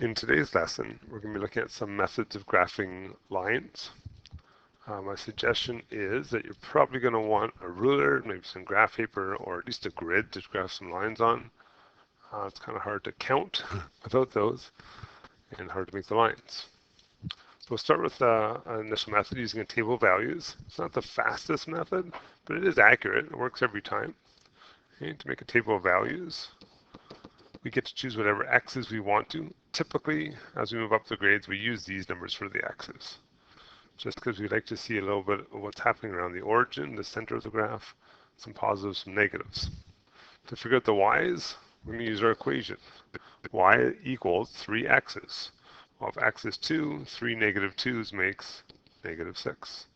In today's lesson, we're going to be looking at some methods of graphing lines. My suggestion is that you're probably going to want a ruler, maybe some graph paper, or at least a grid to graph some lines on. It's kind of hard to count without those and hard to make the lines. So we'll start with an initial method using a table of values. It's not the fastest method, but it is accurate. It works every time. Okay, to make a table of values, we get to choose whatever x's we want to. Typically, as we move up the grades, we use these numbers for the x's, just because we like to see a little bit of what's happening around the origin, the center of the graph, some positives, some negatives. To figure out the y's, we're going to use our equation. Y equals 3x's. Well, if x is 2, 3 negative 2's makes negative 6.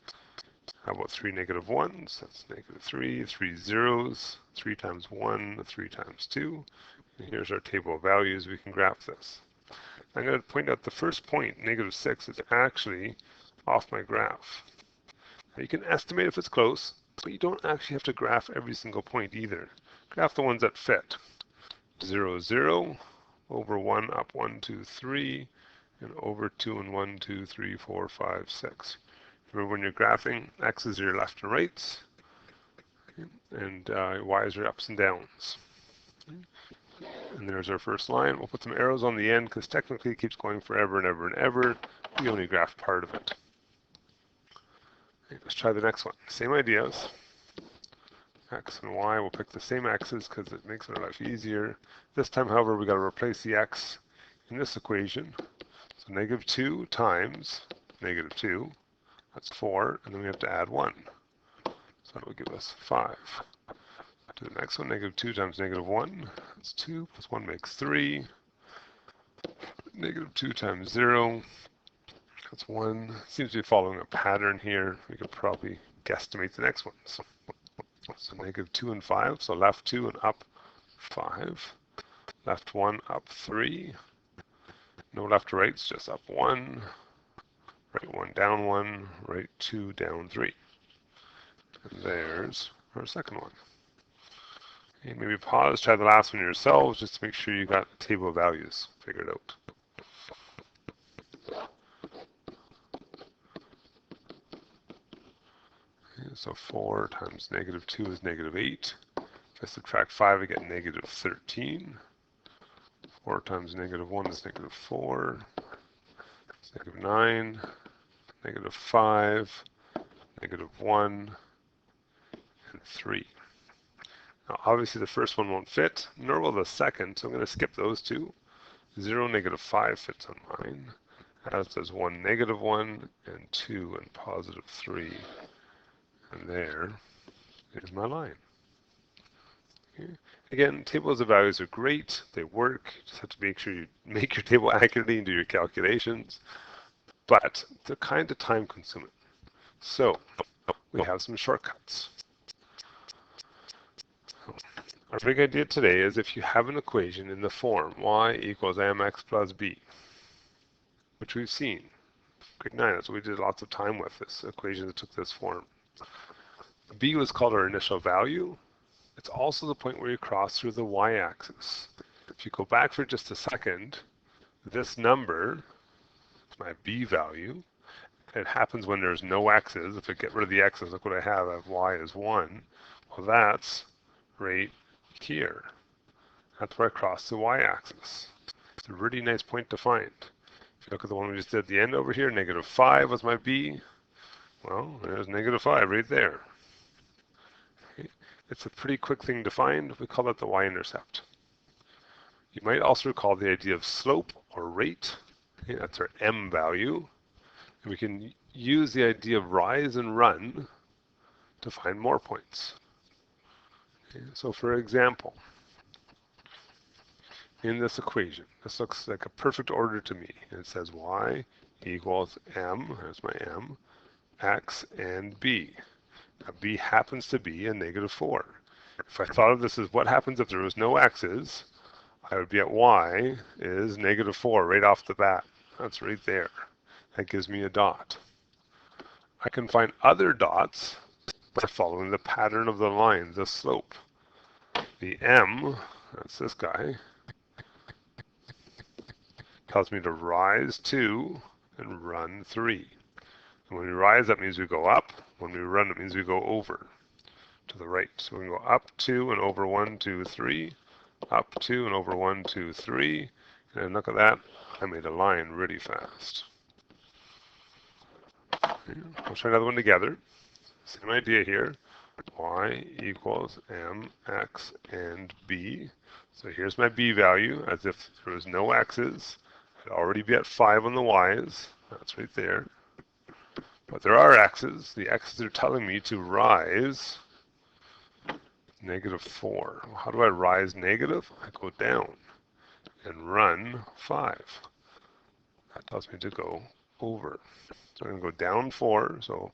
How about 3 negative 1's? That's negative 3. 3 zeros, 3 times 1, 3 times 2. And here's our table of values. We can graph this. I'm going to point out the first point, negative 6, is actually off my graph. Now you can estimate if it's close, but you don't actually have to graph every single point either. Graph the ones that fit. 0, 0, over 1, up 1, 2, 3, and over 2 and 1, 2, 3, 4, 5, 6. Remember, when you're graphing, x's are your left and rights, and y's are ups and downs. And there's our first line. We'll put some arrows on the end because technically it keeps going forever and ever and ever. We only graph part of it. Okay, let's try the next one. Same ideas. X and Y, we'll pick the same x's because it makes our life easier. This time, however, we got to replace the x in this equation. So negative 2 times negative 2, that's 4, and then we have to add 1. So that will give us 5. To the next one, negative 2 times negative 1, that's 2, plus 1 makes 3. Negative 2 times 0, that's 1. Seems to be following a pattern here. We could probably guesstimate the next one. So negative 2 and 5, so left 2 and up 5. Left 1, up 3. No left to right, it's just up 1. Right 1, down 1. Right 2, down 3. And there's our second one. Okay, maybe pause, try the last one yourselves just to make sure you got the table of values figured out. Okay, so 4 times negative 2 is negative 8. If I subtract 5, I get negative 13. 4 times negative 1 is negative 4. It's negative 9. Negative 5. Negative 1. And 3. Now, obviously, the first one won't fit, nor will the second, so I'm going to skip those two. 0, negative 5 fits on mine, as does 1, negative 1, and 2, and positive 3. And there is my line. Okay. Again, tables of values are great. They work. You just have to make sure you make your table accurately and do your calculations. But they're kind of time consuming. So we have some shortcuts. Our big idea today is if you have an equation in the form y equals mx plus b, which we've seen. Grade 9, that's what we did lots of time with, this equation that took this form. B was called our initial value. It's also the point where you cross through the y-axis. If you go back for just a second, this number is my b value. It happens when there's no x's. If I get rid of the x's, look what I have. I have y is 1. Well, that's right here. That's where I cross the y-axis. It's a really nice point to find. If you look at the one we just did at the end over here, negative 5 was my b. Well, there's negative 5 right there. Okay. It's a pretty quick thing to find. We call that the y-intercept. You might also recall the idea of slope or rate. Okay, that's our m value. And we can use the idea of rise and run to find more points. Okay, so for example, in this equation, this looks like a perfect order to me. It says y equals m, there's my m, x, and b. Now b happens to be a negative 4. If I thought of this as what happens if there was no x's, I would be at y is negative 4 right off the bat. That's right there. That gives me a dot. I can find other dots by following the pattern of the line, the slope. The m, that's this guy, tells me to rise 2 and run 3. And when we rise, that means we go up. When we run, it means we go over to the right. So we can go up 2 and over 1, 2, 3, up 2 and over 1, 2, 3. And look at that, I made a line really fast. Okay, I'll try another one together. Same idea here. Y equals mx and b. So here's my b value, as if there was no x's. I'd already be at 5 on the y's. That's right there. But there are x's. The x's are telling me to rise -4. Well, how do I rise negative? I go down and run 5. That tells me to go over. So I'm going to go down 4. So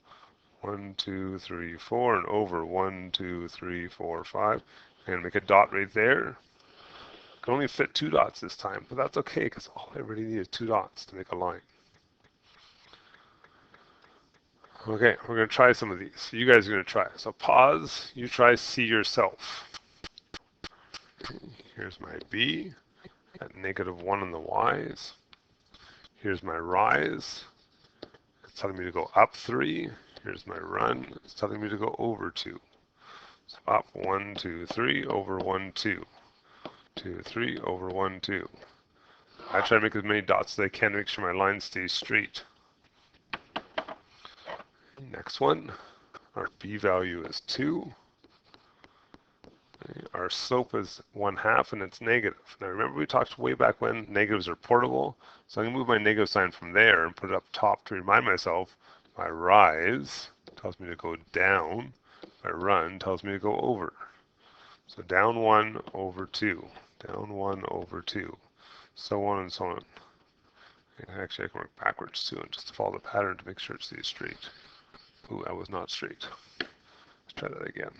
1, 2, 3, 4, and over 1, 2, 3, 4, 5. And make a dot right there. I can only fit 2 dots this time, but that's okay because all I really need is 2 dots to make a line. Okay, we're going to try some of these. You guys are going to try. So pause. You try see yourself. Here's my B at -1 on the y's. Here's my rise. It's telling me to go up 3. Here's my run. It's telling me to go over 2. So up 1, 2, 3, over 1, 2. 2, 3, over 1, 2. I try to make as many dots as I can to make sure my line stays straight. Next one, our B value is 2. Our slope is 1/2 and it's negative. Now remember we talked way back when negatives are portable, so I'm going to move my negative sign from there and put it up top to remind myself my rise tells me to go down, my run tells me to go over. So down 1 over 2, down 1 over 2, so on and so on. And actually I can work backwards too and just follow the pattern to make sure it stays straight. Ooh, that was not straight. Let's try that again.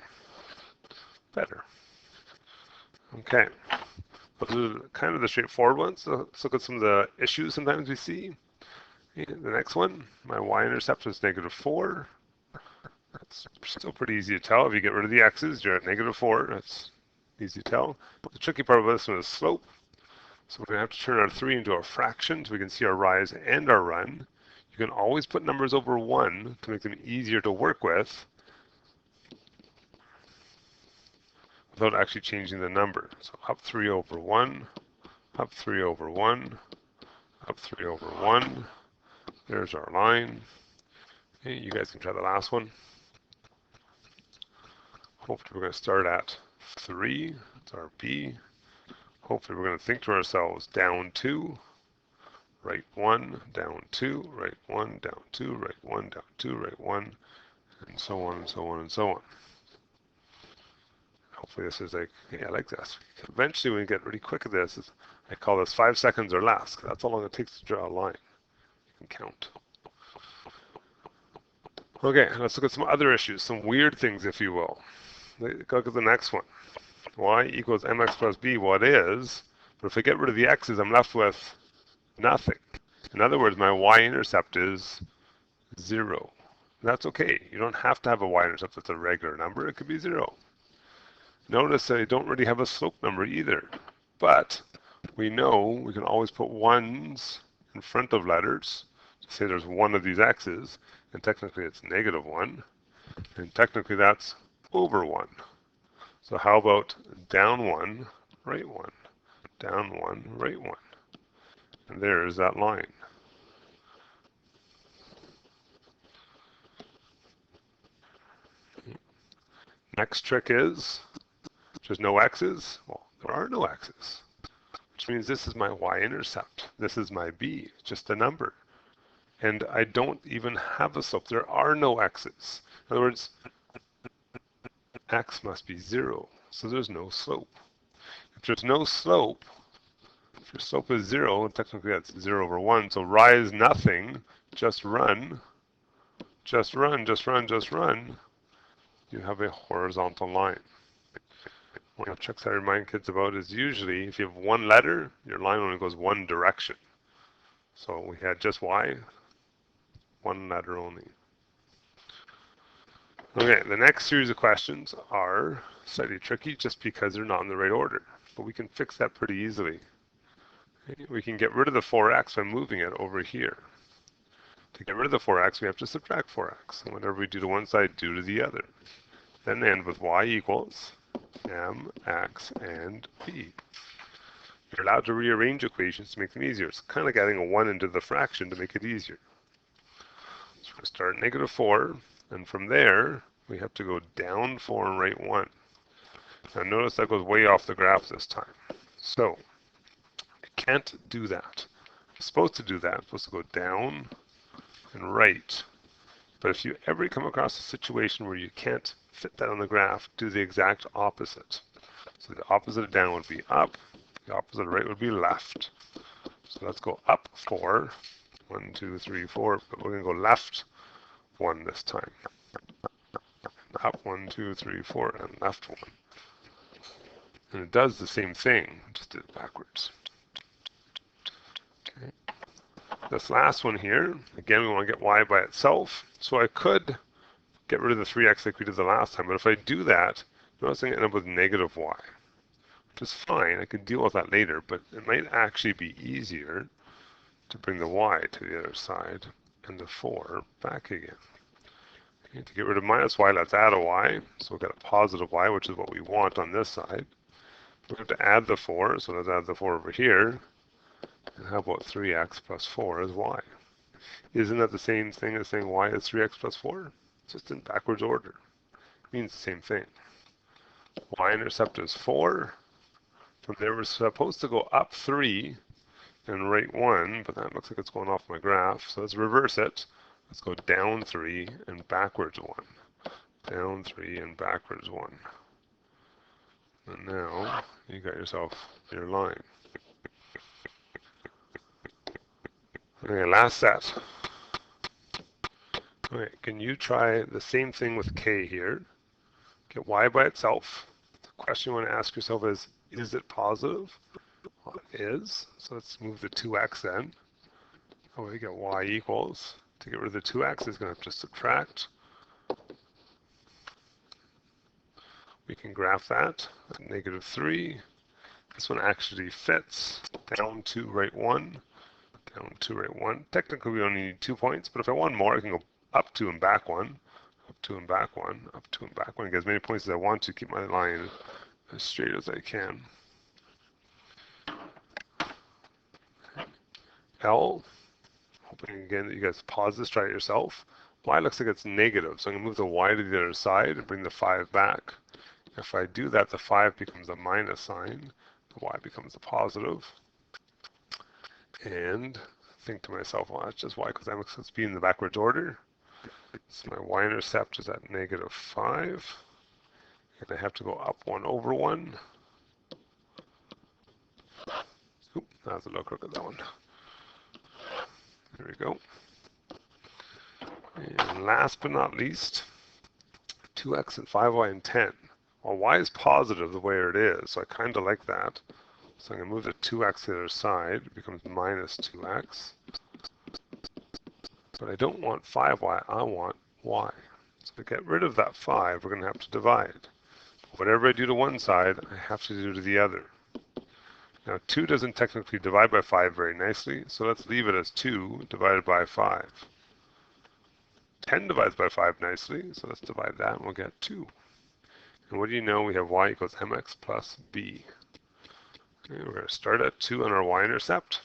Better. Okay. Those are kind of the straightforward ones. So let's look at some of the issues sometimes we see. And the next one, my y-intercept is -4. That's still pretty easy to tell. If you get rid of the x's, you're at -4. That's easy to tell. The tricky part of this one is slope. So we're going to have to turn our 3 into a fraction so we can see our rise and our run. You can always put numbers over 1 to make them easier to work with without actually changing the number. So up 3 over 1, up 3 over 1, up 3 over 1. There's our line. Okay, you guys can try the last one. Hopefully we're going to start at 3. That's our B. Hopefully we're going to think to ourselves, down 2, right 1, down 2, right 1, down 2, right 1, down 2, right 1, and so on and so on and so on. Hopefully this is like, yeah, I like this. Eventually when we get really quick at this, I call this 5 seconds or less, because that's how long it takes to draw a line. You can count. Okay, let's look at some other issues, some weird things, if you will. Let's look at the next one. Y equals mx plus b, well it is, but if I get rid of the x's, I'm left with nothing. In other words, my y-intercept is 0. That's okay. You don't have to have a y-intercept that's a regular number. It could be 0. Notice I don't really have a slope number either, but we know we can always put 1s in front of letters to say there's one of these x's, and technically it's -1, and technically that's over 1. So how about down 1, right 1, down 1, right 1, and there's that line. Next trick is, there's no x's. Well, there are no x's, which means this is my y-intercept. This is my b, just a number. And I don't even have a slope. There are no x's. In other words, x must be 0, so there's no slope. If there's no slope, if your slope is 0, technically that's 0 over 1, so rise nothing, just run, just run, just run, just run, you have a horizontal line. One of the tricks I remind kids about is usually if you have one letter, your line only goes one direction. So we had just y, one letter only. Okay, the next series of questions are slightly tricky just because they're not in the right order, but we can fix that pretty easily. Okay, we can get rid of the 4x by moving it over here. To get rid of the 4x, we have to subtract 4x. And whatever we do to one side, do to the other. Then end with y equals mx and b. You're allowed to rearrange equations to make them easier. It's kind of like adding a 1 into the fraction to make it easier. So we're going to start at negative 4, and from there, we have to go down 4 and right 1. Now notice that goes way off the graph this time. So, I can't do that. I'm supposed to do that. I'm supposed to go down and right. But if you ever come across a situation where you can't fit that on the graph, do the exact opposite. So the opposite of down would be up, the opposite of right would be left. So let's go up 4, 1, 2, 3, 4, but we're going to go left 1 this time. Up 1, 2, 3, 4, and left 1. And it does the same thing, just did it backwards. Okay. This last one here, again, we want to get y by itself. So I could get rid of the 3x like we did the last time, but if I do that, notice I'm going to end up with negative y, which is fine. I can deal with that later, but it might actually be easier to bring the y to the other side and the 4 back again. Okay, to get rid of minus y, let's add a y. So we've got a positive y, which is what we want on this side. We have to add the 4, so let's add the 4 over here. And how about 3x plus 4 is y? Isn't that the same thing as saying y is 3x plus 4? It's just in backwards order. It means the same thing. Y-intercept is 4. From there, we're supposed to go up 3 and right 1, but that looks like it's going off my graph. So let's reverse it. Let's go down 3 and backwards 1. Down 3 and backwards 1. And now you got yourself your line. Okay, last set. Okay, can you try the same thing with k here? Get y by itself. The question you want to ask yourself is it positive? Well, it is. So let's move the 2x then. Oh, we get y equals. To get rid of the 2x, is going to have to subtract. We can graph that at negative 3. This one actually fits. Down 2, right 1. Down 2, right 1. Technically, we only need 2 points, but if I want more, I can go up 2 and back 1. Up 2 and back 1. Up 2 and back 1. Get as many points as I want to keep my line as straight as I can. L. Hoping again that you guys pause this, try it yourself. Y looks like it's negative, so I'm going to move the y to the other side and bring the 5 back. If I do that, the 5 becomes a minus sign. The y becomes a positive. And think to myself, well, that's just y because I'm supposed to be in the backwards order. So my y-intercept is at negative 5. And I have to go up 1 over 1. Oop, that was a little crooked, that one. There we go. And last but not least, 2x and 5y and 10. Well, y is positive the way it is, so I kind of like that. So I'm going to move the 2x to the other side. It becomes minus 2x. But I don't want 5y, I want y. So to get rid of that 5, we're going to have to divide. Whatever I do to one side, I have to do to the other. Now 2 doesn't technically divide by 5 very nicely, so let's leave it as 2 divided by 5. 10 divides by 5 nicely, so let's divide that and we'll get 2. And what do you know? We have y equals mx plus b. Okay, we're going to start at 2 on our y-intercept.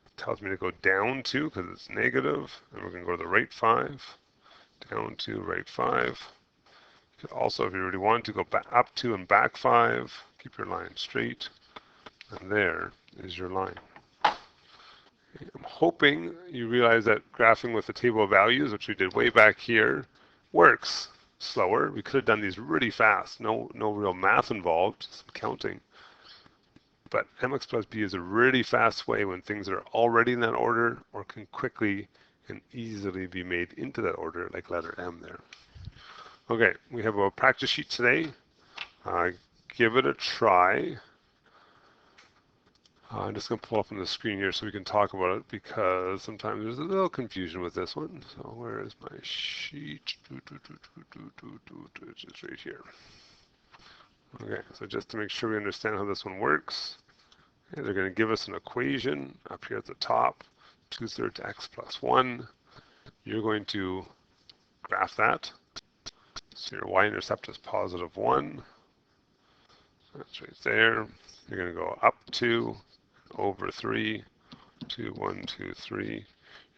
It tells me to go down 2 because it's negative, and we're going to go to the right 5. Down 2, right 5. You could also, if you really want to, go back up 2 and back 5. Keep your line straight. And there is your line. I'm hoping you realize that graphing with the table of values, which we did way back here, works slower. We could have done these really fast. No real math involved, some counting. But mx plus b is a really fast way when things are already in that order or can quickly and easily be made into that order, like letter M there. Okay, we have a practice sheet today. Give it a try. I'm just going to pull up on the screen here so we can talk about it because sometimes there's a little confusion with this one. So where is my sheet? It's just right here. Okay, so just to make sure we understand how this one works, And they're going to give us an equation up here at the top, 2/3 x plus 1. You're going to graph that. So your y-intercept is positive 1. That's right there. You're going to go up 2, over 3, 2, 1, 2, 3.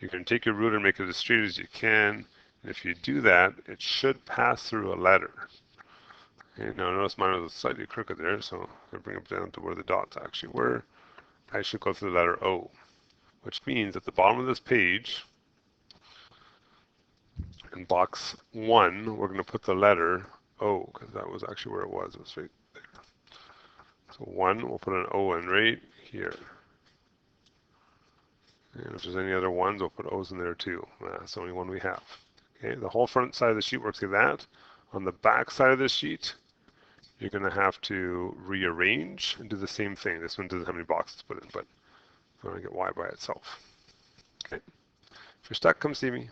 You can take your ruler and make it as straight as you can. And if you do that, it should pass through a letter. Okay, now notice mine was slightly crooked there, so I bring it down to where the dots actually were. I should go through the letter O, which means at the bottom of this page, in box 1, we're going to put the letter O, because that was actually where it was. It was right there. So 1, we'll put an O in right here. And if there's any other ones, we'll put O's in there too. That's the only one we have. Okay, the whole front side of the sheet works like that. On the back side of the sheet, you're going to have to rearrange and do the same thing. This one doesn't have any boxes to put in, but I'm going to get Y by itself. Okay. If you're stuck, come see me.